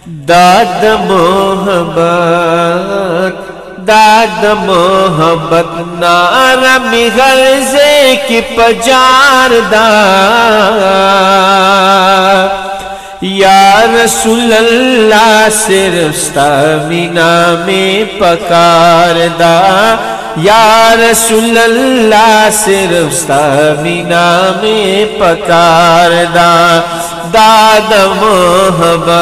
داد محبت داد محبت نارمی غرزے کی پجار دا یا رسول اللہ صرف ستا مینا میں پکار دا یا رسول اللہ صرف ستا مینا میں پکار دا داد محبت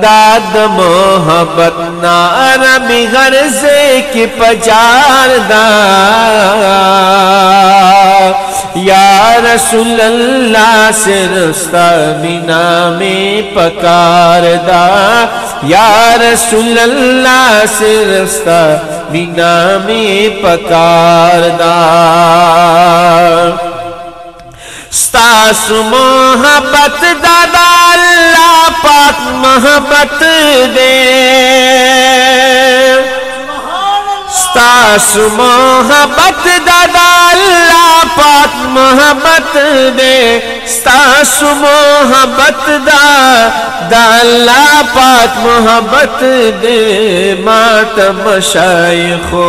داد محبت نارمی غرزے کی پجار دا یا رسول اللہ صرف ستا مینا میں پکار دا یا رسول اللہ صرف ستا مینا میں پکار دا ستاس محبت دادا اللہ پاک محبت دے ستاس محبت دادا اللہ پاک محبت دے ستاس محبت دا اللہ پاک محبت دے ماتم شایخو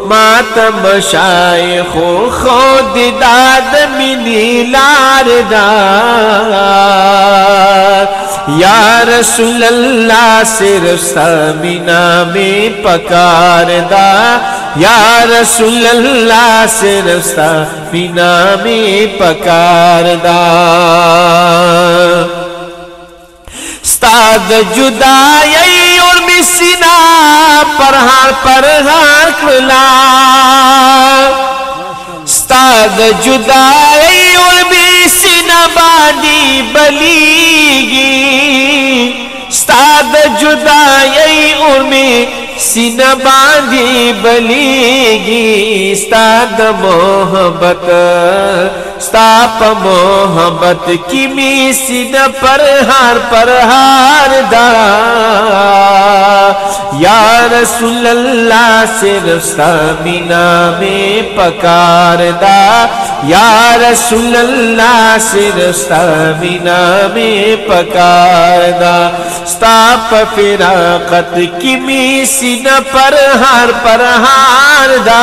ماتم شایخو خود داد منی لار دا یا رسول اللہ صرف ستا مینا میں پکار دا یا رسول اللہ صرف ستا مینا میں پکار دا ستاد جدائی اور مسینا پرہار پرہار کلا ستاد جدائی اور مسینا بادی بلیگی ستاد جدائی اور مسینا بادی بلیگی ستاد محبت ستاپ محبت کی میسین پرہار پرہار دا یا رسول اللہ صرف ستا مینا میں پکار دا یا رسول اللہ صرف ستا مینا میں پکار دا ستاپ فراقت کی میسین پرہار پرہار دا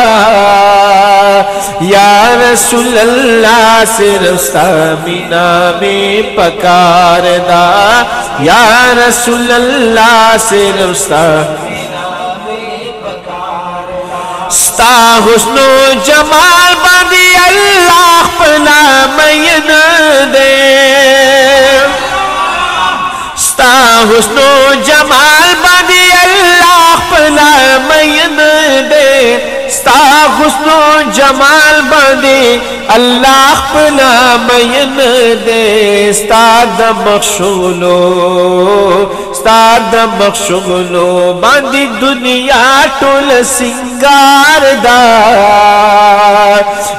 یا رسول اللہ صرف ستا مینا میں پکار دا یا رسول اللہ صرف ستا مینا میں پکار دا ستا حسن و جمال باندی اللہ پنا مین دے ستا حسن و جمال باندی اللہ پنا مین دے ستا حسن و جمال باندی اللہ پنا مین دے ستا دمخشغلو ستا دمخشغلو باندی دنیا ٹول سنگار دا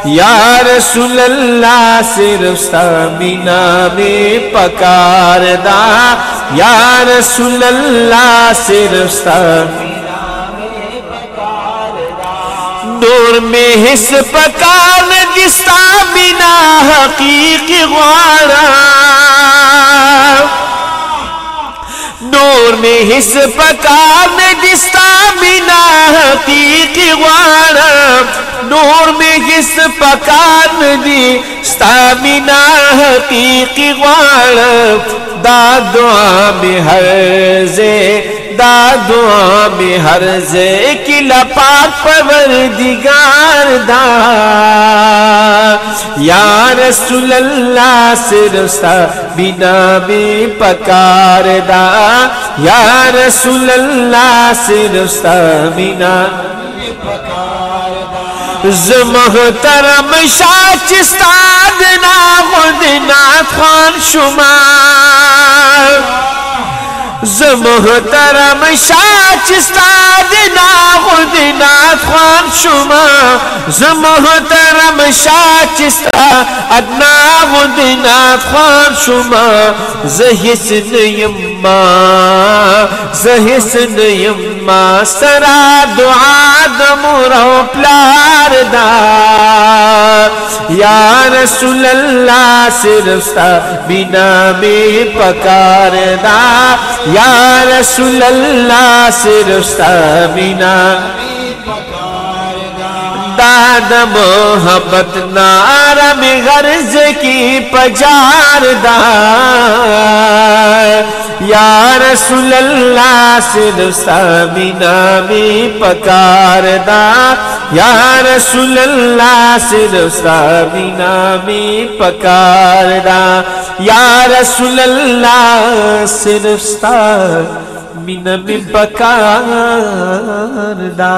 یا رسول اللہ صرف ستا مینا میں پکار دا یا رسول اللہ صرف ستا نور میں حس پکار دستا بنا حقیقی غوارا نور میں حس پکار دستا بنا حقیقی غوارا نور میں حس پکار دستا بنا حقیقی غوارا دا دعا میں ہر زے دا دعا میں ہر کی لپاک پروردگار دا یا رسول اللہ صرف ستا مینا میں پکار دا یا رسول اللہ صرف ستا مینا میں پکار دا زمحترم شاہ چستاد نا خود نات خان شمار زمحترم شاہ چستاد نا خود نات خان شما زمحترم شاہ چستاد نا خود نات خان شما زہسن یما سرا دعا دمورو پلار دا یا رسول اللہ صرف ستا بنا میں پکاردا یا رسول اللہ صرف ستا بنا داد محبت نارا میں غرض کی پجار دا یا رسول اللہ صرف سامنا میں پکار دا یا رسول اللہ صرف سامنا میں پکار دا یا رسول اللہ صرف سامنا میں پکار دا